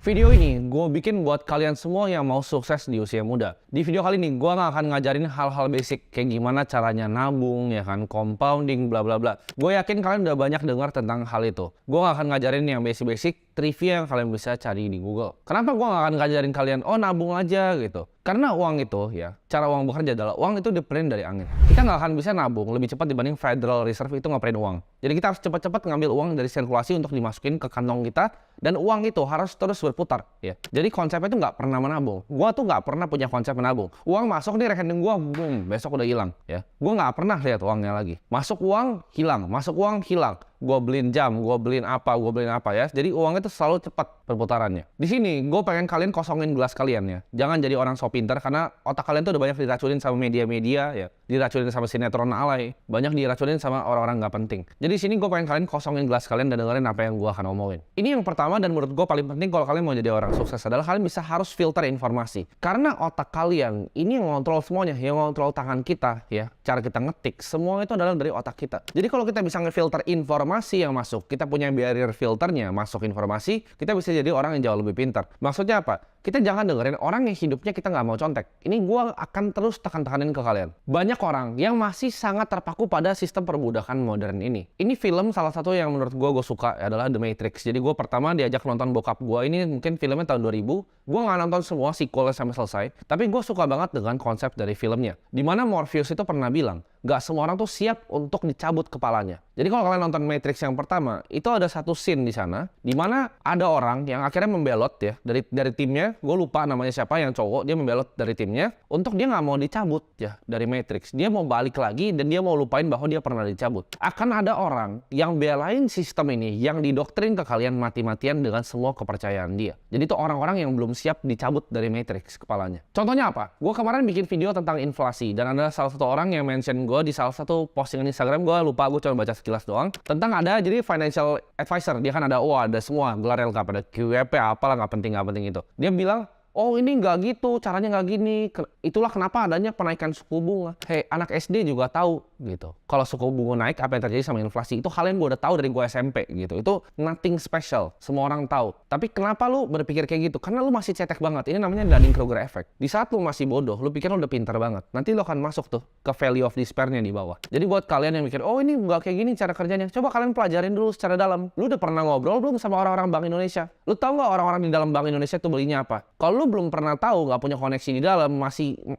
Video ini gue bikin buat kalian semua yang mau sukses di usia muda. Di video kali ini gue nggak akan ngajarin hal-hal basic kayak gimana caranya nabung, ya kan, compounding, bla bla bla. Gue yakin kalian udah banyak dengar tentang hal itu. Gue nggak akan ngajarin yang basic-basic, trivia yang kalian bisa cari di Google. Kenapa gue nggak akan ngajarin kalian, oh nabung aja gitu? Karena uang itu ya, cara uang bekerja adalah uang itu diprint dari angin. Kita nggak akan bisa nabung lebih cepat dibanding Federal Reserve itu ngeprint uang. Jadi kita harus cepat-cepat ngambil uang dari sirkulasi untuk dimasukin ke kantong kita, dan uang itu harus terus berputar ya. Jadi konsepnya itu nggak pernah menabung. Gua tuh nggak pernah punya konsep menabung. Uang masuk di rekening gua, boom, besok udah hilang ya. Gua nggak pernah lihat uangnya lagi. Masuk uang hilang, masuk uang hilang. Gue beliin jam, gue beliin apa ya. Jadi uangnya itu selalu cepat perputarannya. Di sini gue pengen kalian kosongin gelas kalian ya. Jangan jadi orang sok pinter karena otak kalian tuh udah banyak diracunin sama media-media ya. Diracunin sama sinetron alay. Banyak diracunin sama orang-orang nggak penting. Jadi di sini gue pengen kalian kosongin gelas kalian dan dengerin apa yang gue akan omongin. Ini yang pertama dan menurut gue paling penting kalau kalian mau jadi orang sukses adalah kalian harus filter informasi. Karena otak kalian ini yang ngontrol semuanya, yang ngontrol tangan kita ya. Cara kita ngetik, semua itu adalah dari otak kita. Jadi kalau kita bisa ngefilter informasi yang masuk, kita punya barrier filternya masuk informasi, kita bisa jadi orang yang jauh lebih pintar. Maksudnya apa? Kita jangan dengerin orang yang hidupnya kita nggak mau contek. Ini gue akan terus tekan-tekanin ke kalian. Banyak orang yang masih sangat terpaku pada sistem perbudakan modern ini. Ini film salah satu yang menurut gue suka adalah The Matrix. Jadi gue pertama diajak nonton bokap gue, ini mungkin filmnya tahun 2000. Gue nggak nonton semua sequelnya sampai selesai, tapi gue suka banget dengan konsep dari filmnya. Dimana Morpheus itu pernah bilang, nggak semua orang tuh siap untuk dicabut kepalanya. Jadi kalau kalian nonton Matrix yang pertama, itu ada satu scene di sana, di mana ada orang yang akhirnya membelot ya dari timnya. Gue lupa namanya siapa, yang cowok, dia membelot dari timnya untuk dia nggak mau dicabut ya dari Matrix. Dia mau balik lagi dan dia mau lupain bahwa dia pernah dicabut. Akan ada orang yang belain sistem ini, yang didoktrin ke kalian mati-matian dengan semua kepercayaan dia. Jadi itu orang-orang yang belum siap dicabut dari Matrix kepalanya. Contohnya apa? Gue kemarin bikin video tentang inflasi dan ada salah satu orang yang mention gue di salah satu postingan Instagram. Gue lupa, gue cuma baca sekilas doang tentang ada jadi financial advisor. Dia kan ada semua gelar lengkap, ada QWP apalah, nggak penting itu. Dia bilang, oh ini nggak gitu, caranya nggak gini. Itulah kenapa adanya penaikan suku bunga. Hei, anak SD juga tahu gitu. Kalau suku bunga naik, apa yang terjadi sama inflasi? Itu hal yang gue udah tahu dari gue SMP gitu. Itu nothing special, semua orang tahu. Tapi kenapa lu berpikir kayak gitu? Karena lu masih cetek banget. Ini namanya Dunning-Kruger effect. Di saat lu masih bodoh, lu pikir lu udah pintar banget. Nanti lu akan masuk tuh ke value of despair-nya di bawah. Jadi buat kalian yang mikir, oh ini nggak kayak gini cara kerjanya, coba kalian pelajarin dulu secara dalam. Lu udah pernah ngobrol belum sama orang-orang Bank Indonesia? Lu tahu nggak orang-orang di dalam Bank Indonesia tuh belinya apa? Kalau lu belum pernah tahu, nggak punya koneksi di dalam,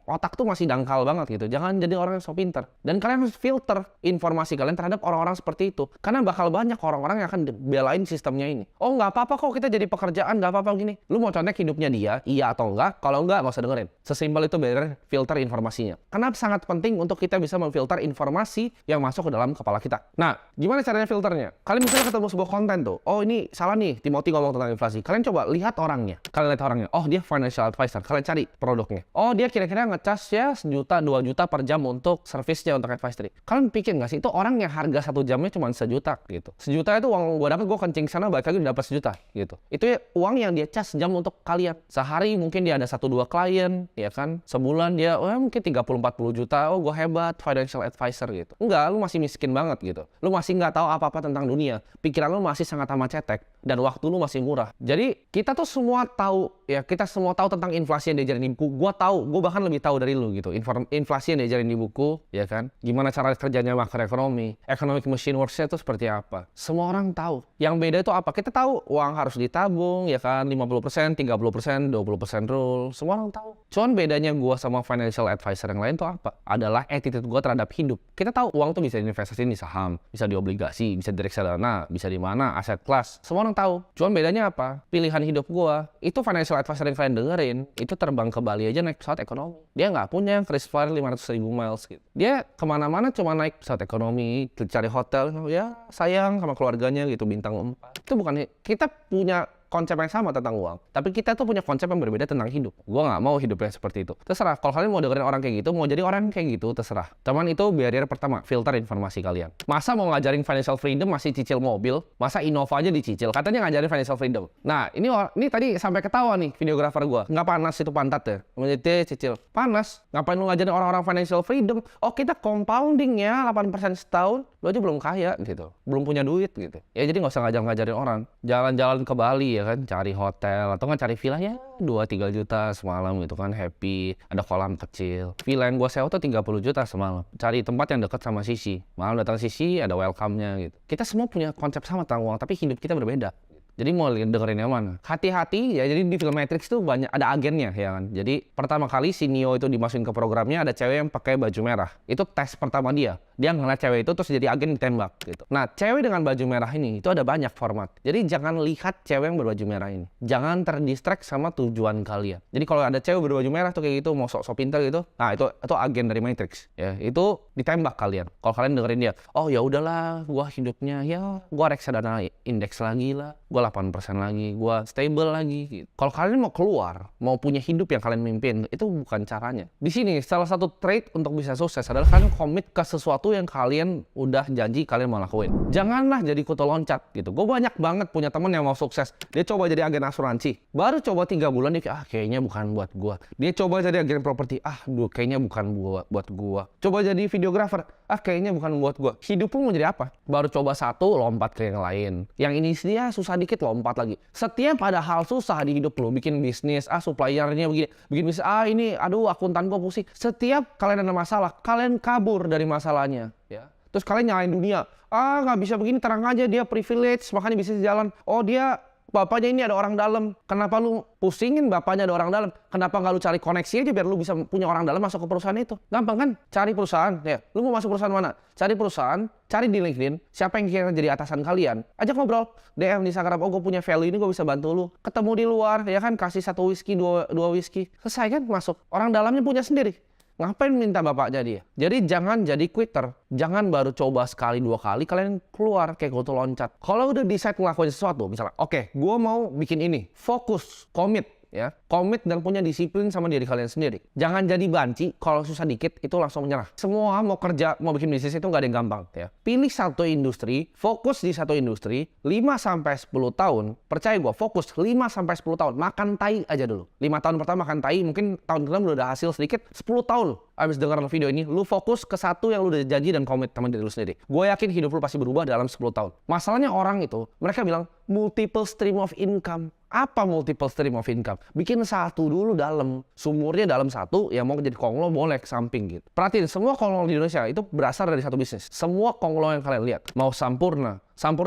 otak tuh masih dangkal banget gitu. Jangan jadi orang yang so pintar. Dan kalian harus filter informasi kalian terhadap orang-orang seperti itu. Karena bakal banyak orang-orang yang akan belain sistemnya ini. Oh nggak apa-apa kok kita jadi pekerjaan, nggak apa-apa gini. Lu mau contek hidupnya dia, iya atau enggak? Kalau enggak, nggak usah dengerin. Sesimpel itu barrier filter informasinya. Karena sangat penting untuk kita bisa memfilter informasi yang masuk ke dalam kepala kita. Nah, gimana caranya filternya? Kalian misalnya ketemu sebuah konten tuh, oh ini salah nih, Timothy ngomong tentang inflasi. Kalian coba lihat orangnya. Kalian lihat orangnya, oh dia financial advisor. Kalian cari produknya. Oh dia kira-kira ngecas ya 1 juta, 2 juta per jam untuk servisnya, untuk advisory. Kalian pikir nggak sih, itu orang yang harga 1 jamnya cuma 1 juta gitu. 1 juta itu uang gue dapat, gue kencing sana, balik lagi dapat 1 juta gitu. Itu ya uang yang dia cas jam untuk kalian. Sehari mungkin dia ada 1-2 klien, ya kan. Sebulan dia mungkin 30-40 juta. Oh gue hebat, financial advisor gitu. Enggak, lu masih miskin banget gitu. Lu masih nggak tahu apa-apa tentang dunia. Pikiran lu masih sangat amat cetek dan waktu lu masih murah. Jadi kita tuh semua tahu ya, kita semua tahu tentang inflasi yang diajarin di buku. Gue tahu, gue bahkan lebih tahu dari lu gitu. Inflasi yang diajarin di buku, ya kan. Gimana cara kerjanya makroekonomi, economic machine works-nya itu seperti apa. Semua orang tahu. Yang beda itu apa? Kita tahu uang harus ditabung, ya kan, 50%, 30%, 20% rule. Semua orang tahu. Cuman bedanya gue sama financial advisor yang lain tuh apa? Adalah attitude gue terhadap hidup. Kita tahu uang tuh bisa diinvestasiin di saham, bisa di obligasi, bisa di reksadana, bisa di mana, aset kelas. Semua orang tahu. Cuman bedanya apa? Pilihan hidup gue. Itu financial advisor yang kalian dengerin, itu terbang ke Bali aja naik pesawat ekonomi. Dia nggak punya KrisFlyer 500.000 miles gitu. Dia kemana-mana cuma naik pesawat ekonomi, cari hotel, ya sayang sama keluarganya gitu, bintang 4. Itu bukan, kita punya konsep yang sama tentang uang, tapi kita tuh punya konsep yang berbeda tentang hidup. Gue nggak mau hidupnya seperti itu. Terserah, kalau kalian mau dengerin orang kayak gitu, mau jadi orang kayak gitu, terserah. Cuman itu barrier pertama, filter informasi kalian. Masa mau ngajarin financial freedom masih cicil mobil? Masa Innova aja dicicil? Katanya ngajarin financial freedom. Nah, ini tadi sampai ketawa nih videografer gue. Nggak panas itu pantatnya? Menjadi cicil. Panas. Ngapain lu ngajarin orang-orang financial freedom? Oh, kita compounding ya, 8% setahun. Lu aja belum kaya gitu. Belum punya duit gitu. Ya jadi nggak usah ngajarin orang. Jalan-jalan ke Bali ya ya kan, cari hotel atau nggak cari villa ya 2-3 juta semalam gitu kan, happy, ada kolam kecil. Villa yang gue sewa tuh 30 juta semalam. Cari tempat yang dekat sama Sisi. Malam datang Sisi ada welcome-nya gitu. Kita semua punya konsep sama tentang uang, tapi hidup kita berbeda. Jadi mau dengerin yang mana? Hati-hati ya, jadi di film Matrix tuh banyak ada agennya ya kan. Jadi pertama kali si Neo itu dimasukin ke programnya, ada cewek yang pakai baju merah. Itu tes pertama dia. Dia ngeliat cewek itu terus jadi agen ditembak gitu. Nah, cewek dengan baju merah ini itu ada banyak format. Jadi jangan lihat cewek yang berbaju merah ini. Jangan terdistract sama tujuan kalian. Jadi kalau ada cewek berbaju merah tuh kayak gitu mau sok-sok pintar gitu, nah itu agen dari Matrix. Ya, itu ditembak kalian. Kalau kalian dengerin dia, oh ya udahlah, gua hidupnya ya gua reksadana indeks lagi lah. Gua 8% lagi, gua stable lagi gitu. Kalau kalian mau keluar, mau punya hidup yang kalian mimpin, itu bukan caranya. Di sini salah satu trait untuk bisa sukses adalah kalian komit ke sesuatu yang kalian udah janji kalian mau lakuin. Janganlah jadi kutu loncat gitu. Gue banyak banget punya temen yang mau sukses. Dia coba jadi agen asuransi. Baru coba 3 bulan dia kayaknya bukan buat gua. Dia coba jadi agen properti. Kayaknya bukan buat gua. Coba jadi videographer. Kayaknya bukan buat gua. Hidup lu mau jadi apa? Baru coba satu, lompat ke yang lain. Yang ini dia susah dikit, lompat lagi. Setiap ada hal susah di hidup lu, bikin bisnis, suppliernya begini, bikin bisnis, ini, aduh akuntan gua pusing. Setiap kalian ada masalah, kalian kabur dari masalahnya, ya. Terus kalian nyalain dunia, nggak bisa begini, terang aja dia privilege, makanya bisa jalan. Oh dia bapaknya ini ada orang dalam. Kenapa lu pusingin bapaknya ada orang dalam? Kenapa nggak lu cari koneksi aja biar lu bisa punya orang dalam masuk ke perusahaan itu? Gampang kan? Cari perusahaan. Ya, lu mau masuk perusahaan mana? Cari perusahaan, cari di LinkedIn. Siapa yang kira jadi atasan kalian? Ajak ngobrol. DM di Instagram. Oh, gue punya value ini, gue bisa bantu lu. Ketemu di luar, ya kan? Kasih 1 whisky, 2 whisky. Selesai kan? Masuk. Orang dalamnya punya sendiri. Ngapain minta bapaknya dia? Jadi jangan jadi quitter. Jangan baru coba sekali 2 kali kalian keluar kayak kutu loncat. Kalau udah decide ngelakuin sesuatu, misalnya, oke, gue mau bikin ini. Fokus, komit. Ya, komit dan punya disiplin sama diri kalian sendiri. Jangan jadi banci, kalau susah dikit itu langsung menyerah. Semua mau kerja, mau bikin bisnis itu nggak ada yang gampang. Ya. Pilih satu industri, fokus di satu industri, 5-10 tahun, percaya gue, fokus 5-10 tahun, makan tai aja dulu. 5 tahun pertama makan tai, mungkin tahun ke-6 lu udah hasil sedikit, 10 tahun abis dengar video ini, lu fokus ke satu yang lu udah janji dan komit sama diri lu sendiri. Gue yakin hidup lu pasti berubah dalam 10 tahun. Masalahnya orang itu, mereka bilang multiple stream of income. Apa multiple stream of income? Bikin satu dulu dalam, sumurnya dalam satu, ya mau jadi konglo boleh ke samping gitu. Perhatiin, semua konglo di Indonesia itu berasal dari satu bisnis. Semua konglo yang kalian lihat, mau Sampurna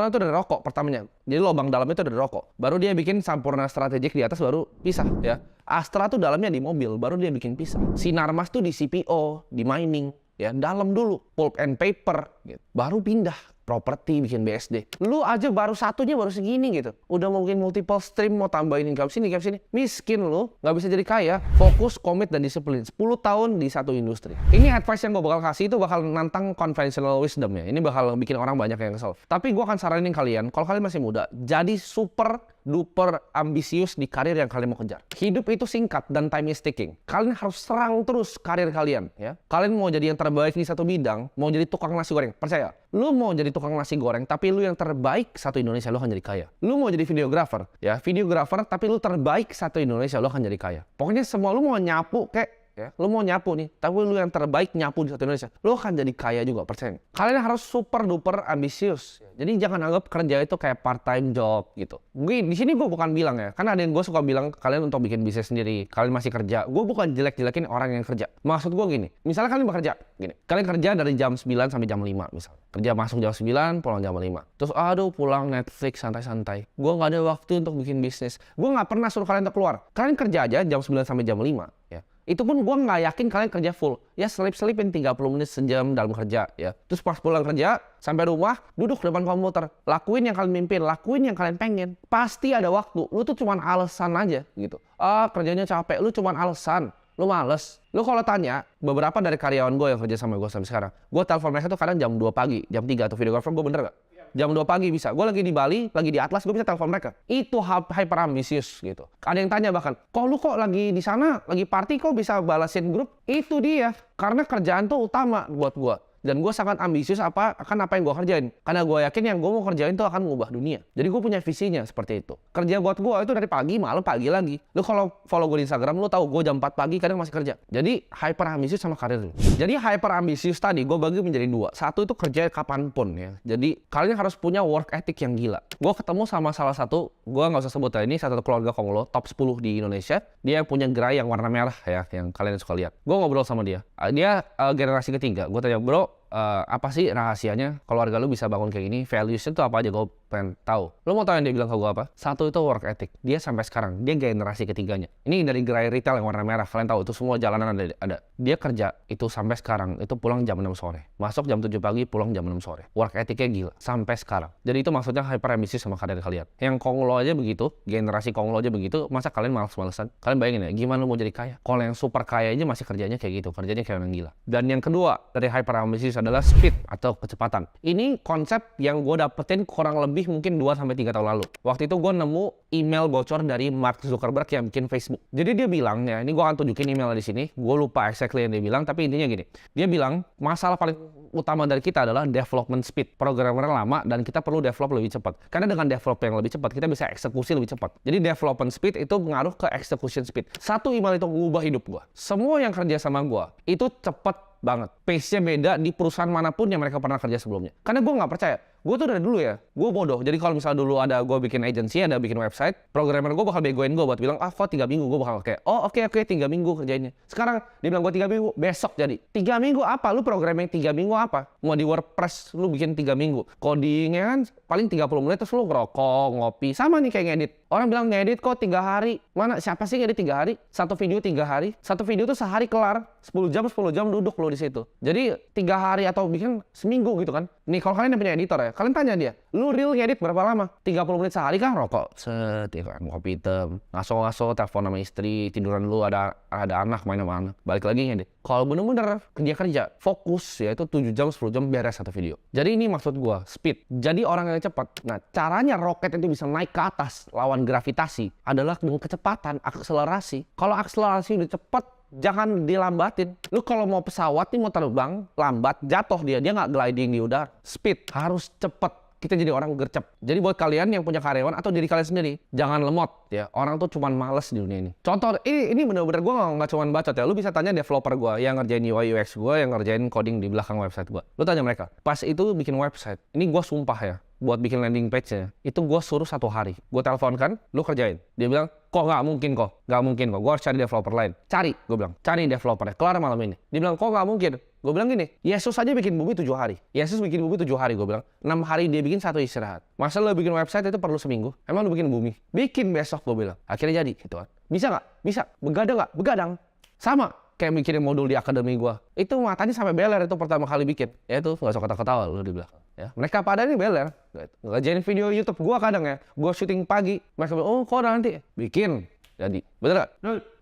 itu dari rokok pertamanya. Jadi lubang dalamnya itu dari rokok. Baru dia bikin Sampurna strategik di atas, baru pisah ya. Astra tuh dalamnya di mobil, baru dia bikin pisah. Sinarmas tuh di CPO, di mining, ya dalam dulu, pulp and paper, gitu. Baru pindah properti, bikin BSD. Lu aja baru satunya baru segini gitu. Udah mau bikin multiple stream, mau tambahin income sini. Miskin lu, nggak bisa jadi kaya. Fokus, komit, dan disiplin. 10 tahun di satu industri. Ini advice yang gue bakal kasih itu bakal nantang conventional wisdom ya. Ini bakal bikin orang banyak yang kesel. Tapi gue akan saranin kalian, kalau kalian masih muda, jadi super duper ambisius di karir yang kalian mau kejar. Hidup itu singkat dan time is ticking. Kalian harus serang terus karir kalian ya. Kalian mau jadi yang terbaik di satu bidang, mau jadi tukang nasi goreng, percaya. Lu mau jadi tukang nasi goreng, tapi lu yang terbaik satu Indonesia, lu akan jadi kaya. Lu mau jadi videographer, ya videographer, tapi lu terbaik satu Indonesia, lu akan jadi kaya. Pokoknya semua lu mau nyapu kayak ya, lu mau nyapu nih, tapi lu yang terbaik nyapu di satu Indonesia, lu akan jadi kaya juga, percaya. Kalian harus super duper ambisius. Jadi jangan anggap kerja itu kayak part time job gitu. Di sini gue bukan bilang ya, karena ada yang gue suka bilang kalian untuk bikin bisnis sendiri, kalian masih kerja. Gue bukan jelek-jelekin orang yang kerja. Maksud gue gini, misalnya kalian bekerja, gini, kalian kerja dari jam 9 sampai jam 5 misalnya. Kerja masuk jam 9, pulang jam 5. Terus aduh pulang Netflix santai-santai. Gue nggak ada waktu untuk bikin bisnis. Gue nggak pernah suruh kalian untuk keluar. Kalian kerja aja jam 9 sampai jam 5 ya. Itu pun gue nggak yakin kalian kerja full. Ya selip-selipin 30 menit sejam dalam kerja ya. Terus pas pulang kerja, sampai rumah, duduk depan komputer. Lakuin yang kalian mimpin, lakuin yang kalian pengen. Pasti ada waktu. Lu tuh cuman alasan aja gitu. Kerjanya capek, lu cuman alasan. Lu males. Lu kalau tanya, beberapa dari karyawan gue yang kerja sama gue sampai sekarang, gue telepon mereka tuh kadang jam 2 pagi, jam 3 atau videographer, gue bener gak? Jam 2 pagi bisa. Gue lagi di Bali, lagi di Atlas, gue bisa telepon mereka. Itu hyper ambisius gitu. Ada yang tanya bahkan, lu kok lagi di sana, lagi party kok bisa balasin grup? Itu dia. Karena kerjaan tuh utama buat gue. Dan gue sangat ambisius akan apa yang gue kerjain. Karena gue yakin yang gue mau kerjain itu akan mengubah dunia. Jadi gue punya visinya seperti itu. Kerja buat gue itu dari pagi, malam, pagi lagi. Lu kalau follow gue di Instagram, lu tahu gue jam 4 pagi kadang masih kerja. Jadi hyper ambisius sama karir lu. Jadi hyper ambisius tadi gue bagi menjadi dua. Satu itu kerja kapanpun ya. Jadi kalian harus punya work ethic yang gila. Gue ketemu sama salah satu, gue nggak usah sebut ya, ini satu keluarga Konglo, top 10 di Indonesia. Dia punya gerai yang warna merah ya, yang kalian suka lihat. Gue ngobrol sama dia. Dia generasi ketiga. Gue tanya, bro, apa sih rahasianya keluarga lu bisa bangun kayak gini? Values-nya tuh apa aja? Gue pengen tahu. Lu mau tahu yang dia bilang ke gue apa? Satu itu work ethic. Dia sampai sekarang, dia generasi ketiganya. Ini dari gerai retail yang warna merah. Kalian tahu itu semua jalanan ada. Dia kerja itu sampai sekarang, itu pulang jam 6 sore. Masuk jam 7 pagi, pulang jam 6 sore. Work ethicnya gila sampai sekarang. Jadi itu maksudnya hyper ambisius sama karir kalian. Yang Konglo aja begitu, generasi Konglo aja begitu, masa kalian malas-malesan? Kalian bayangin ya, gimana lu mau jadi kaya? Kalau yang super kaya aja masih kerjanya kayak gitu, kerjanya kayak orang gila. Dan yang kedua dari hyper ambisius adalah speed atau kecepatan. Ini konsep yang gue dapetin kurang lebih mungkin 2-3 tahun lalu. Waktu itu gue nemu email bocor dari Mark Zuckerberg yang bikin Facebook. Jadi dia bilang ya, ini gue akan tunjukin email di sini. Gue lupa exactly yang dia bilang, tapi intinya gini. Dia bilang masalah paling utama dari kita adalah development speed. Programmer lama dan kita perlu develop lebih cepat. Karena dengan develop yang lebih cepat, kita bisa eksekusi lebih cepat. Jadi development speed itu mengaruh ke execution speed. Satu email itu mengubah hidup gue. Semua yang kerja sama gue itu cepat banget. Pace-nya beda di perusahaan manapun yang mereka pernah kerja sebelumnya. Karena gue nggak percaya. Gue tuh dari dulu ya, gue bodoh. Jadi kalau misalnya dulu ada gue bikin agency, ada bikin website, programmer gue bakal begoin gue buat bilang, kok 3 minggu. Gue bakal kayak, oh oke, 3 minggu kerjainnya. Sekarang dia bilang gue 3 minggu, besok jadi. 3 minggu apa? Lu programming 3 minggu apa? Mau di WordPress lu bikin 3 minggu. Codingnya kan paling 30 menit terus lu ngerokok, ngopi. Sama nih kayak ngedit. Orang bilang ngedit kok 3 hari. Mana? Siapa sih ngedit 3 hari? Satu video 3 hari. Satu video tuh sehari kelar. 10 jam duduk lu di situ. Jadi 3 hari atau bikin seminggu gitu kan. Nih kalau kalian yang punya editor ya, kalian tanya dia, lu real ngedit berapa lama? 30 menit sehari kan rokok, set, ya kan, kopi hitam, ngaso-ngaso, telepon sama istri, tiduran lu ada anak, main sama anak, balik lagi ngedit. Kalau bener-bener kerja, fokus ya itu 7 jam, 10 jam beres satu video. Jadi ini maksud gua, speed. Jadi orang yang cepat. Nah, caranya roket itu bisa naik ke atas lawan gravitasi adalah dengan kecepatan, akselerasi. Kalau akselerasi udah cepat, jangan dilambatin. Lu kalau mau pesawat nih mau terbang, lambat, jatuh dia nggak gliding di udara. Speed harus cepet. Kita jadi orang gercep. Jadi buat kalian yang punya karyawan atau diri kalian sendiri, jangan lemot ya. Orang tuh cuman males di dunia ini. Contoh, ini bener-bener gue nggak cuman bacot ya. Lu bisa tanya developer gue yang ngerjain UI UX gue, yang ngerjain coding di belakang website gue. Lu tanya mereka. Pas itu bikin website, ini gue sumpah ya, buat bikin landing page-nya, itu gue suruh 1 hari. Gue telepon kan, lu kerjain. Dia bilang, nggak mungkin kok, gue harus cari developer lain. Cari, gue bilang, cari developernya, kelar malam ini. Dia bilang, kok nggak mungkin? Gue bilang gini, Yesus aja bikin bumi 7 hari. Yesus bikin bumi 7 hari, gue bilang. 6 hari dia bikin 1 istirahat. Masa lu bikin website itu perlu seminggu? Emang lu bikin bumi? Bikin besok, gue bilang. Akhirnya jadi, gitu kan. Bisa nggak? Bisa. Begadang nggak? Begadang. Sama kayak bikin modul di akademi gue. Itu matanya sampai beler itu pertama kali bikin. Ya itu, nggak usah ketawa-ketawa lu di belakang. Ya, mereka pada ini beler. Ngerjain video YouTube gue kadang ya. Gue syuting pagi. Mereka bilang, kok nanti? Bikin. Jadi, betul gak?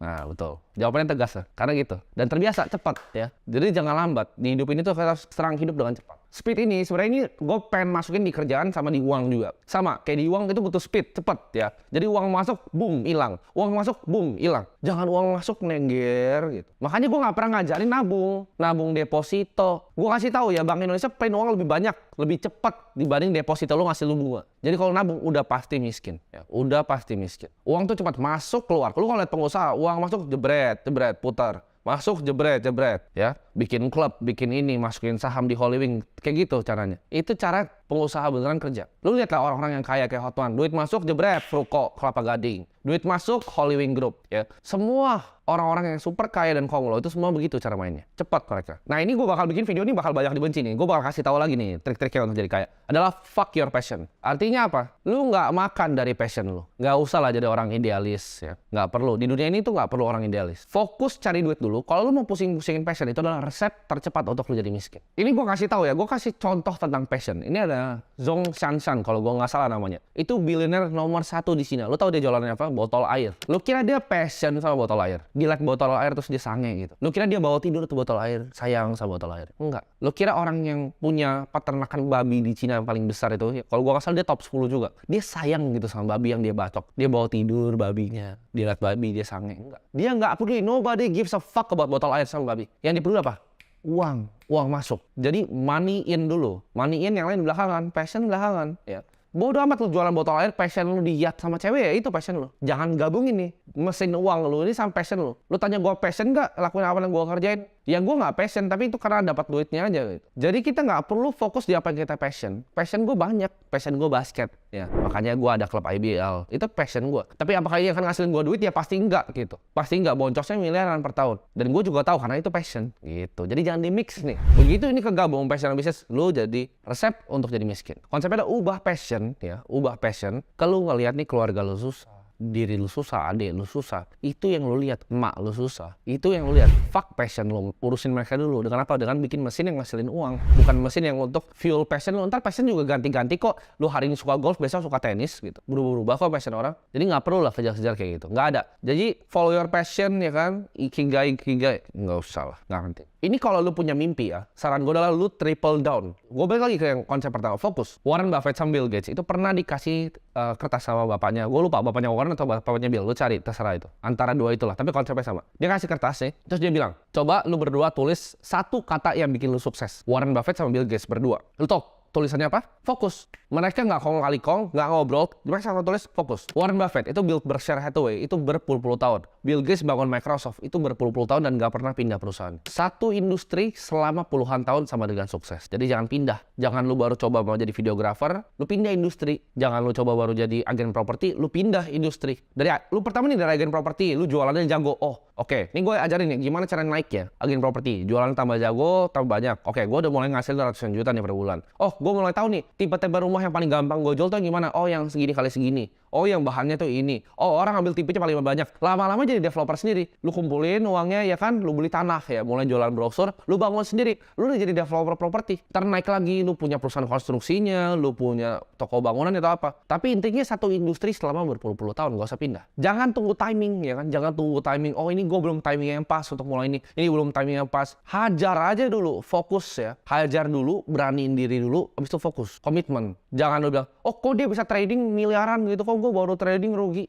Nah, betul. Jawabannya tegas lah, karena gitu. Dan terbiasa, cepat ya. Jadi jangan lambat. Di hidup ini tuh kita harus serang hidup dengan cepat. Speed ini, sebenarnya ini gue pengen masukin di kerjaan sama di uang juga. Sama, kayak di uang itu butuh speed, cepet ya. Jadi uang masuk, boom, hilang. Uang masuk, boom, hilang. Jangan uang masuk nengger gitu. Makanya gue nggak pernah ngajarin nabung deposito. Gue kasih tahu ya, Bank Indonesia pengen uang lebih banyak, lebih cepat dibanding deposito lo ngasih lu bunga. Jadi kalau nabung udah pasti miskin, ya. Udah pasti miskin. Uang tuh cepat masuk keluar. Lu kalau lihat pengusaha, uang masuk jebret, putar. Masuk jebret, ya. Bikin klub, bikin ini, masukin saham di Holywing, kayak gitu caranya. Itu cara pengusaha beneran kerja. Lu lihatlah orang-orang yang kaya kayak Hotman, duit masuk jebret, Ruko, Kelapa Gading. Duit masuk Holywing Group, ya. Semua orang-orang yang super kaya dan Konglo itu semua begitu cara mainnya. Cepat mereka. Nah, ini gue bakal bikin video ini bakal banyak dibenci nih. Gue bakal kasih tahu lagi nih trik-triknya untuk jadi kaya. Adalah fuck your passion. Artinya apa? Lu nggak makan dari passion lu. Nggak usah lah jadi orang idealis ya. Nggak perlu. Di dunia ini tuh nggak perlu orang idealis. Fokus cari duit dulu. Kalau lu mau pusing-pusingin passion, itu adalah resep tercepat untuk lu jadi miskin. Ini gue kasih tahu ya. Gue kasih contoh tentang passion. Ini ada Zhong Shanshan kalau gue nggak salah namanya. Itu billionaire nomor 1 di Cina. Lu tahu dia jualannya apa? Botol air. Lu kira dia passion sama botol air? Dia like botol air terus dia sange gitu. Lu kira dia bawa tidur tuh botol air, sayang sama botol air? Enggak. Lu kira orang yang punya peternakan babi di Cina yang paling besar itu, kalau gua nggak salah dia top 10 juga. Dia sayang gitu sama babi yang dia bacok. Dia bawa tidur babinya. Dia liat babi, dia sange. Enggak. Dia nggak peduli. Nobody gives a fuck about botol air sama babi. Yang dia peduli apa? uang masuk. Jadi money in dulu, money in yang lain belakangan, passion belakangan, ya. Bodoh amat lu jualan botol air, passion lu diat sama cewek ya itu passion lu. Jangan gabungin nih mesin uang lu ini sama passion lu. Lu tanya gua passion nggak lakuin apa yang gua kerjain? Ya gua nggak passion, tapi itu karena dapat duitnya aja gitu. Jadi kita nggak perlu fokus di apa yang kita passion. Passion gua banyak, passion gua basket ya. Makanya gua ada klub IBL. Itu passion gua. Tapi apakah ini akan ngasilin gua duit? Ya pasti enggak gitu. Pasti enggak, boncosnya miliaran per tahun. Dan gua juga tahu karena itu passion gitu. Jadi jangan di mix nih. Begitu ini kegabung passion dan bisnis, lu jadi resep untuk jadi miskin. Konsepnya adalah ubah passion ya, ubah passion. Kalau ngelihat nih keluarga lu susah, diri lu susah, adik lu susah, itu yang lu lihat. Emak lu susah, itu yang lu lihat. Fuck passion lu, urusin mereka dulu. Dengan apa? Dengan bikin mesin yang ngasilin uang, bukan mesin yang untuk fuel passion lu. Ntar passion juga ganti-ganti kok. Lu hari ini suka golf, besok suka tenis gitu. Berubah-ubah kok passion orang. Jadi nggak perlu lah kejar-kejar kayak gitu, nggak ada. Jadi follow your passion ya kan, ikigai nggak usah lah, nggak penting. Ini kalau lu punya mimpi ya, saran gue adalah lu triple down. Gue balik lagi ke yang konsep pertama, fokus. Warren Buffett sama Bill Gates itu pernah dikasih kertas sama bapaknya. Gue lupa bapaknya Warren atau bapaknya Bill, lu cari, terserah itu. Antara dua itulah, tapi konsepnya sama. Dia kasih kertasnya, terus dia bilang, coba lu berdua tulis satu kata yang bikin lu sukses. Warren Buffett sama Bill Gates berdua. Lu tau tulisannya apa? Fokus. Mereka nggak kong kali kong, nggak ngobrol. Mereka sama tulis fokus. Warren Buffett itu build Berkshire Hathaway itu berpuluh-puluh tahun. Bill Gates bangun Microsoft itu berpuluh-puluh tahun dan nggak pernah pindah perusahaan. Satu industri selama puluhan tahun sama dengan sukses. Jadi jangan pindah. Jangan lu baru coba mau jadi videographer, lu pindah industri. Jangan lu coba baru jadi agen properti, lu pindah industri. Lu pertama nih dari agen properti, lu jualannya jago. Oh, oke. Ini gue ajarin nih gimana cara naik ya agen properti. Jualan tambah jago, tambah banyak. Oke, gue udah mulai ngasil ratusan juta nih per bulan. Oh, gue mulai tahu nih tipe-tipe rumah yang paling gampang gue jual tuh yang gimana. Oh, yang segini kali segini. Oh, yang bahannya tuh ini. Oh, orang ambil tipenya paling banyak. Lama-lama jadi developer sendiri. Lu kumpulin uangnya ya kan, lu beli tanah ya, mulai jualan brosur, lu bangun sendiri. Lu udah jadi developer properti. Ntar naik lagi, lu punya perusahaan konstruksinya, lu punya toko bangunan atau apa. Tapi intinya satu industri selama berpuluh-puluh tahun, gak usah pindah. Jangan tunggu timing ya kan, jangan tunggu timing. Oh, ini gue belum timing yang pas untuk mulai ini. Ini belum timing yang pas. Hajar aja dulu, fokus ya. Hajar dulu, beraniin diri dulu, habis itu fokus, komitmen. Jangan lu bilang, oh kok dia bisa trading miliaran gitu, kok gue baru trading rugi.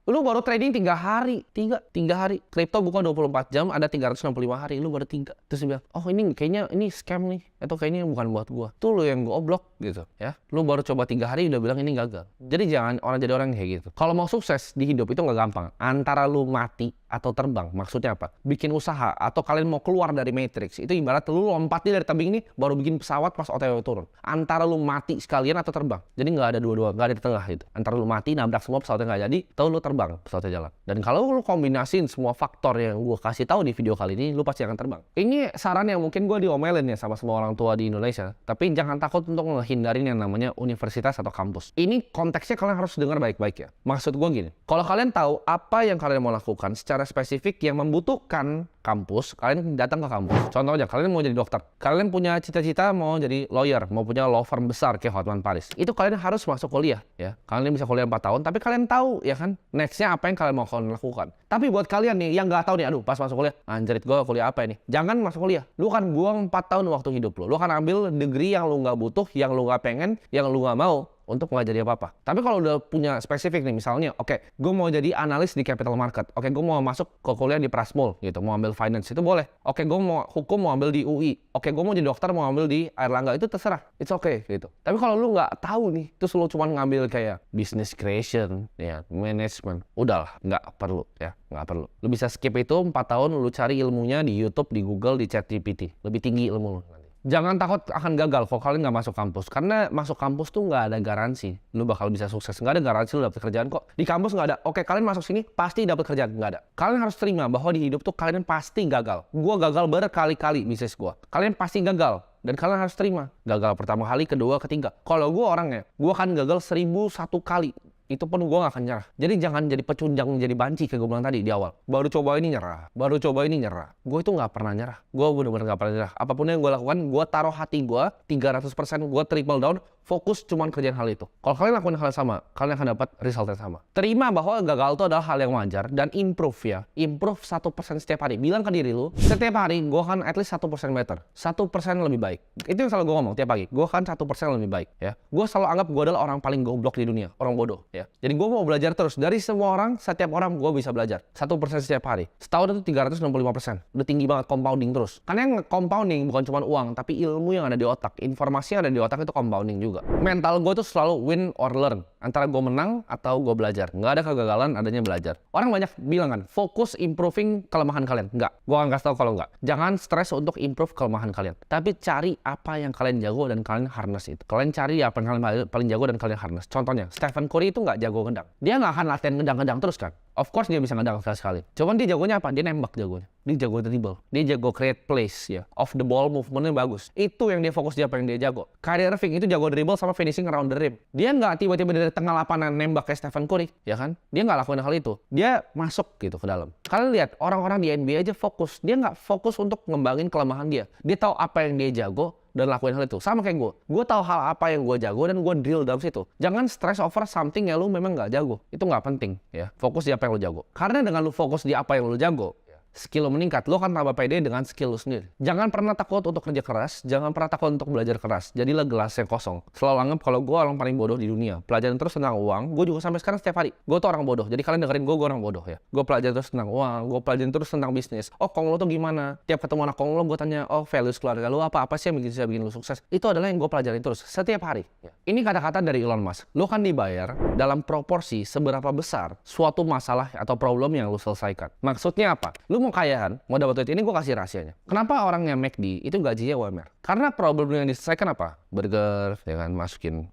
Lu baru trading 3 hari, 3 hari. Kripto buka 24 jam, ada 365 hari, lu baru 3. Terus dia bilang, oh ini kayaknya ini scam nih, atau kayaknya bukan buat gua. Tuh lu yang goblok gitu ya. Lu baru coba 3 hari udah bilang ini gagal. Jadi jangan jadi orang kayak gitu. Kalau mau sukses di hidup itu nggak gampang. Antara lu mati atau terbang. Maksudnya apa? Bikin usaha atau kalian mau keluar dari matrix. Itu ibarat lu lompatnya dari tebing ini baru bikin pesawat pas OTW turun. Antara lu mati sekalian atau terbang. Jadi nggak ada dua-dua, nggak ada di tengah gitu. Antara lu mati nabrak semua pesawatnya nggak jadi, atau lu terbang pesawatnya jalan. Dan kalau lu kombinasiin semua faktor yang gue kasih tahu di video kali ini, lu pasti akan terbang. Ini saran yang mungkin gue diomelin ya sama semua orang tua di Indonesia. Tapi jangan takut untuk ngehindarin yang namanya universitas atau kampus. Ini konteksnya kalian harus dengar baik-baik ya. Maksud gue gini, kalau kalian tahu apa yang kalian mau lakukan secara spesifik yang membutuhkan kampus, kalian datang ke kampus. Contohnya, kalian mau jadi dokter. Kalian punya cita-cita mau jadi lawyer, mau punya law firm besar kayak Hotman Paris. Itu kalian harus masuk kuliah ya. Kalian bisa kuliah 4 tahun, tapi kalian tahu ya kan, next-nya apa yang kalian mau lakukan. Tapi buat kalian nih yang nggak tahu nih, aduh pas masuk kuliah, anjrit gue kuliah apa ini? Jangan masuk kuliah. Lu kan buang 4 tahun waktu hidup lu. Lu akan ambil degree yang lu nggak butuh, yang lu nggak pengen, yang lu nggak mau untuk nggak jadi apa-apa. Tapi kalau udah punya spesifik nih, misalnya, oke, gue mau jadi analis di capital market. Oke, gue mau masuk ke kuliah di Prasmul gitu, mau ambil finance, itu boleh. Oke, gue mau hukum, mau ambil di UI. Oke, gue mau jadi dokter, mau ambil di Airlangga, itu terserah. It's okay gitu. Tapi kalau lu nggak tahu nih, terus lu cuma ngambil kayak business creation, ya, management, udahlah, nggak perlu ya, nggak perlu. Lu bisa skip itu 4 tahun, lu cari ilmunya di YouTube, di Google, di ChatGPT. Lebih tinggi ilmu lu. Jangan takut akan gagal kalau kalian nggak masuk kampus. Karena masuk kampus tuh nggak ada garansi lu bakal bisa sukses. Nggak ada garansi lu dapet kerjaan kok. Di kampus nggak ada, oke kalian masuk sini pasti dapet kerjaan. Nggak ada. Kalian harus terima bahwa di hidup tuh kalian pasti gagal. Gua gagal berkali-kali bisnis gua. Kalian pasti gagal. Dan kalian harus terima. Gagal pertama kali, kedua, ketiga. Kalau gua orangnya, gua akan gagal 1001 kali. Itu pun gue gak akan nyerah. Jadi jangan jadi pecundang, jadi banci kayak gue bilang tadi di awal. Baru coba ini nyerah, baru coba ini nyerah. Gue itu gak pernah nyerah. Gue bener-bener gak pernah nyerah. Apapun yang gue lakukan, gue taruh hati gue 300%, gue triple down, fokus cuman kerjain hal itu. Kalau kalian lakukan hal yang sama, kalian akan dapat result yang sama. Terima bahwa gagal itu adalah hal yang wajar dan improve ya. Improve 1% setiap hari. Bilang ke diri lu, setiap hari gue akan at least 1% better. 1% lebih baik. Itu yang selalu gue ngomong tiap pagi. Gue akan 1% lebih baik ya. Gue selalu anggap gue adalah orang paling goblok di dunia, orang bodoh ya. ya. Jadi gue mau belajar terus. Dari semua orang, setiap orang gue bisa belajar. 1% setiap hari. Setahun itu 365%. Udah tinggi banget, compounding terus. Karena yang compounding bukan cuma uang, tapi ilmu yang ada di otak. Informasi yang ada di otak itu compounding juga. Mental gue tuh selalu win or learn. Antara gue menang atau gue belajar. Nggak ada kegagalan, adanya belajar. Orang banyak bilang kan, fokus improving kelemahan kalian. Nggak. Gue akan kasih tau kalau nggak. Jangan stres untuk improve kelemahan kalian. Tapi cari apa yang kalian jago dan kalian harness itu. Kalian cari apa yang kalian paling jago dan kalian harness. Contohnya, Stephen Curry itu nggak jago ngedang. Dia nggak akan latihan ngedang-ngedang terus kan. Of course dia bisa ngedang sekali-sekali. Cuman dia jagonya apa? Dia nembak jagonya. Dia jago dribble. Dia jago create plays ya. Off the ball movementnya bagus. Itu yang dia fokus, dia apa yang dia jago. Kyrie Irving itu jago dribble sama finishing around the rim. Dia nggak tiba-tiba dari tengah lapangan nembak kayak Stephen Curry, ya kan? Dia nggak lakuin hal itu. Dia masuk gitu ke dalam. Kalian lihat orang-orang di NBA aja fokus. Dia nggak fokus untuk ngembangin kelemahan dia. Dia tahu apa yang dia jago dan lakuin hal itu. Sama kayak gue. Gue tahu hal apa yang gue jago dan gue drill dalam situ. Jangan stress over something yang lu memang nggak jago. Itu nggak penting ya. Fokus di apa yang lu jago. Karena dengan lu fokus di apa yang lu jago, skill lu meningkat, lu akan tambah pede dengan skill lu sendiri. Jangan pernah takut untuk kerja keras, jangan pernah takut untuk belajar keras. Jadilah gelas yang kosong. Selalu anggap kalau gue orang paling bodoh di dunia. Pelajaran terus tentang uang, gue juga sampai sekarang setiap hari. Gue tuh orang bodoh, jadi kalian dengerin gue orang bodoh ya. Gue pelajarin terus tentang uang, gue pelajarin terus tentang bisnis. Oh, kong lo tuh gimana? Tiap ketemu anak kong lo, gue tanya, oh values keluarga lo apa sih yang bisa bikin lo sukses? Itu adalah yang gue pelajarin terus, setiap hari. Ya. Ini kata-kata dari Elon Musk. Lo kan dibayar dalam proporsi seberapa besar suatu masalah atau problem yang lo selesaikan. Maksudnya apa? Lo mau kayahan, mau dapat duit, ini gue kasih rahasianya. Kenapa orang yang McD itu gajinya UMR? Karena problem yang diselesaikan apa? Burger, ya kan, masukin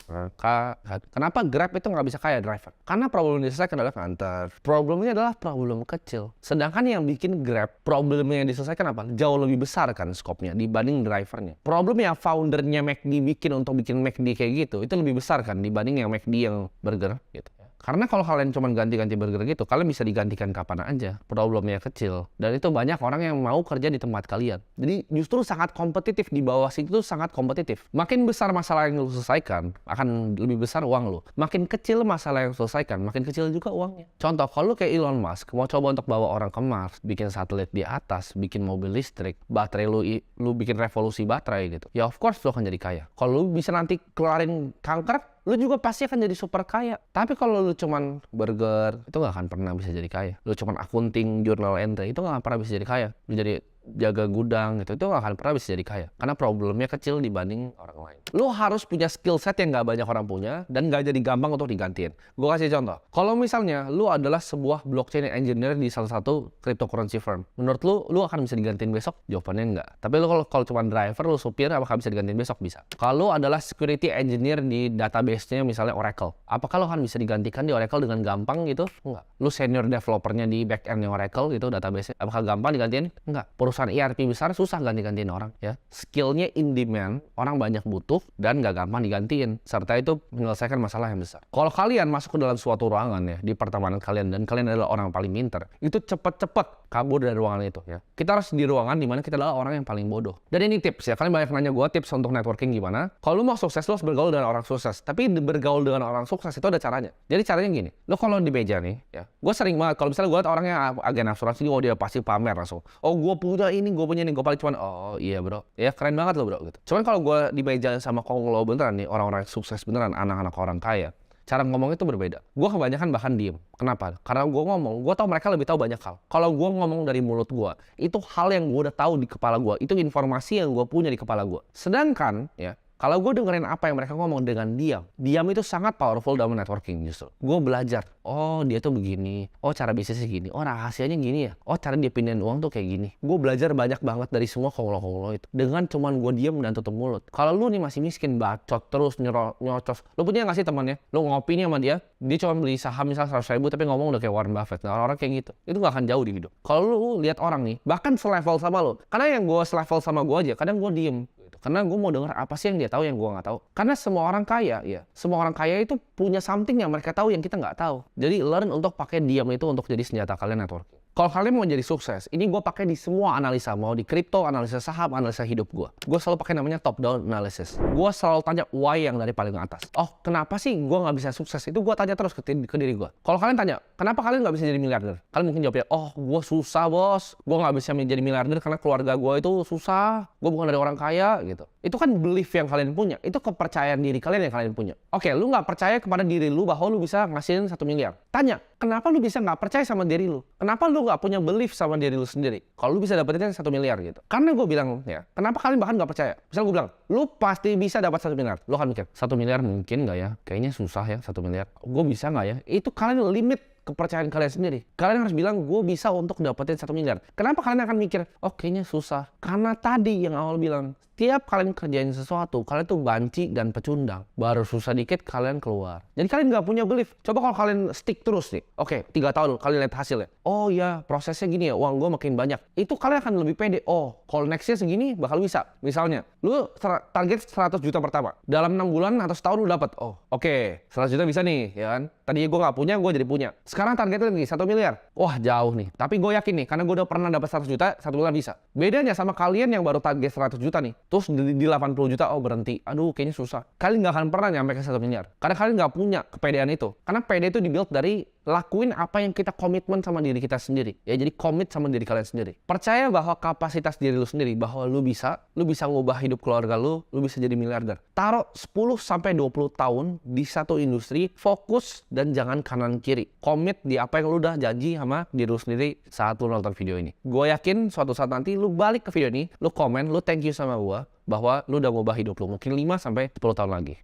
Kenapa Grab itu nggak bisa kaya driver? Karena problem yang diselesaikan adalah nganter. Problemnya adalah problem kecil. Sedangkan yang bikin Grab, problemnya yang diselesaikan apa? Jauh lebih besar kan skopnya dibanding drivernya. Problem yang foundernya McD bikin untuk bikin McD kayak gitu, itu lebih besar kan dibanding yang McD yang burger gitu. Karena kalau kalian cuma ganti-ganti burger gitu, kalian bisa digantikan kapan aja. Problemnya kecil. Dan itu banyak orang yang mau kerja di tempat kalian. Jadi justru sangat kompetitif. Di bawah situ sangat kompetitif. Makin besar masalah yang lu selesaikan, akan lebih besar uang lu. Makin kecil masalah yang lu selesaikan, makin kecil juga uangnya. Contoh, kalau lu kayak Elon Musk, mau coba untuk bawa orang ke Mars, bikin satelit di atas, bikin mobil listrik, baterai lu bikin revolusi baterai gitu. Ya of course lu akan jadi kaya. Kalau lu bisa nanti kelarin kanker, lu juga pasti akan jadi super kaya. Tapi kalau lu cuman burger, itu gak akan pernah bisa jadi kaya. Lu cuman akunting, journal entry, itu gak akan pernah bisa jadi kaya. Lu jadi jaga gudang gitu, itu gak akan pernah bisa jadi kaya. Karena problemnya kecil dibanding orang lain. Lu harus punya skill set yang gak banyak orang punya dan gak jadi gampang untuk digantiin. Gue kasih contoh. Kalau misalnya lu adalah sebuah blockchain engineer di salah satu cryptocurrency firm, menurut lu akan bisa digantiin besok? Jawabannya enggak. Tapi lu kalau cuma driver, lu supir, apakah bisa digantiin besok? Bisa. Kalau adalah security engineer di database-nya misalnya Oracle, apakah lu akan bisa digantikan di Oracle dengan gampang gitu? Enggak. Lu senior developernya di back-end Oracle gitu, database-nya, apakah gampang digantiin? Enggak. Perusahaan ERP besar susah ganti-gantiin orang ya. Skillnya in demand, orang banyak butuh dan gak gampang digantiin. Serta itu menyelesaikan masalah yang besar. Kalau kalian masuk ke dalam suatu ruangan ya, di pertemanan kalian, dan kalian adalah orang yang paling pintar, itu cepet-cepet kabur dari ruangan itu ya. Kita harus di ruangan dimana kita adalah orang yang paling bodoh. Dan ini tips ya, kalian banyak nanya gue tips untuk networking gimana. Kalau lu mau sukses, lu harus bergaul dengan orang sukses. Tapi bergaul dengan orang sukses itu ada caranya. Jadi caranya gini, lu kalau di meja nih ya, gue sering banget kalau misalnya gue liat orangnya agen asuransi, oh dia pasti pamer langsung. Oh gue punya ini, gue punya ini, gue paling cuman oh iya bro, ya keren banget lo bro gitu. Cuman kalau gue di meja sama konglo beneran nih, orang-orang sukses beneran, anak-anak orang kaya, cara ngomong itu berbeda. Gue kebanyakan bahkan diem. Kenapa? Karena gue ngomong, gue tahu mereka lebih tahu banyak hal. Kalau gue ngomong dari mulut gue, itu hal yang gue udah tahu di kepala gue. Itu informasi yang gue punya di kepala gue. Sedangkan ya, kalau gue dengerin apa yang mereka ngomong dengan diam itu sangat powerful dalam networking justru. Gue belajar, oh dia tuh begini, oh cara bisnisnya gini, oh rahasianya gini ya, oh cara dia pindahin uang tuh kayak gini. Gue belajar banyak banget dari semua konglo-konglo itu. Dengan cuman gue diam dan tutup mulut. Kalau lu nih masih miskin, bacot terus, nyocos. Lu punya gak sih temannya? Lu ngopi nih sama dia cuma beli saham misal 100.000 tapi ngomong udah kayak Warren Buffett. Nah, orang-orang kayak gitu, itu gak akan jauh di hidup. Kalau lu lihat orang nih, bahkan selevel sama lu, karena yang gue selevel sama gue aja, kadang gue diem. Karena gue mau dengar apa sih yang dia tahu yang gue nggak tahu. Karena semua orang kaya, ya, semua orang kaya itu punya something yang mereka tahu yang kita nggak tahu. Jadi learn untuk pakai diam itu untuk jadi senjata kalian networking. Kalau kalian mau jadi sukses, ini gue pakai di semua analisa, mau di kripto, analisa saham, analisa hidup gue. Gue selalu pakai namanya top down analysis. Gue selalu tanya why yang dari paling atas. Oh, kenapa sih gue nggak bisa sukses? Itu gue tanya terus ke diri gue. Kalau kalian tanya, kenapa kalian nggak bisa jadi miliarder? Kalian mungkin jawabnya, oh gue susah bos, gue nggak bisa menjadi miliarder karena keluarga gue itu susah, gue bukan dari orang kaya gitu. Itu kan belief yang kalian punya. Itu kepercayaan diri kalian yang kalian punya. Oke, lu nggak percaya kepada diri lu bahwa lu bisa ngasihin 1 miliar. Tanya, kenapa lu bisa nggak percaya sama diri lu? Kenapa lu nggak punya belief sama diri lu sendiri? Kalau lu bisa dapetin 1 miliar gitu. Karena gue bilang ya, kenapa kalian bahkan nggak percaya? Misal gue bilang, lu pasti bisa dapat 1 miliar. Lu akan mikir, 1 miliar mungkin nggak ya? Kayaknya susah ya 1 miliar. Gue bisa nggak ya? Itu kalian limit kepercayaan kalian sendiri. Kalian harus bilang, gue bisa untuk dapetin 1 miliar. Kenapa kalian akan mikir, oh kayaknya susah? Karena tadi yang awal bilang, tiap kalian kerjain sesuatu, kalian tuh banci dan pecundang. Baru susah dikit, kalian keluar. Jadi kalian nggak punya belief. Coba kalau kalian stick terus nih. Oke, 3 tahun kalian lihat hasilnya. Oh ya, prosesnya gini ya, uang gue makin banyak. Itu kalian akan lebih pede. Oh, kalau nextnya segini, bakal bisa. Misalnya, lu target 100 juta pertama. Dalam 6 bulan atau setahun lu dapat. Oh, oke, 100 juta bisa nih, ya kan? Tadinya gue nggak punya, gue jadi punya. Sekarang targetnya lagi 1 miliar. Wah, jauh nih. Tapi gue yakin nih, karena gue udah pernah dapat 100 juta, 1 bulan bisa. Bedanya sama kalian yang baru target 100 juta nih. Terus di 80 juta, oh berhenti. Aduh, kayaknya susah. Kalian nggak akan pernah nyampe ke 1 miliar. Karena kalian nggak punya kepedean itu. Karena pede itu dibuild dari lakuin apa yang kita komitmen sama diri kita sendiri. Ya, jadi komit sama diri kalian sendiri. Percaya bahwa kapasitas diri lu sendiri, bahwa lu bisa ngubah hidup keluarga lu bisa jadi miliarder. Taruh 10-20 tahun di satu industri, fokus dan jangan kanan kiri. Komit di apa yang lu udah janji sama diri lu sendiri saat lu nonton video ini. Gue yakin suatu saat nanti lu balik ke video ini, lu komen, lu thank you sama gue bahwa lu udah ngubah hidup lu mungkin 5-10 tahun lagi.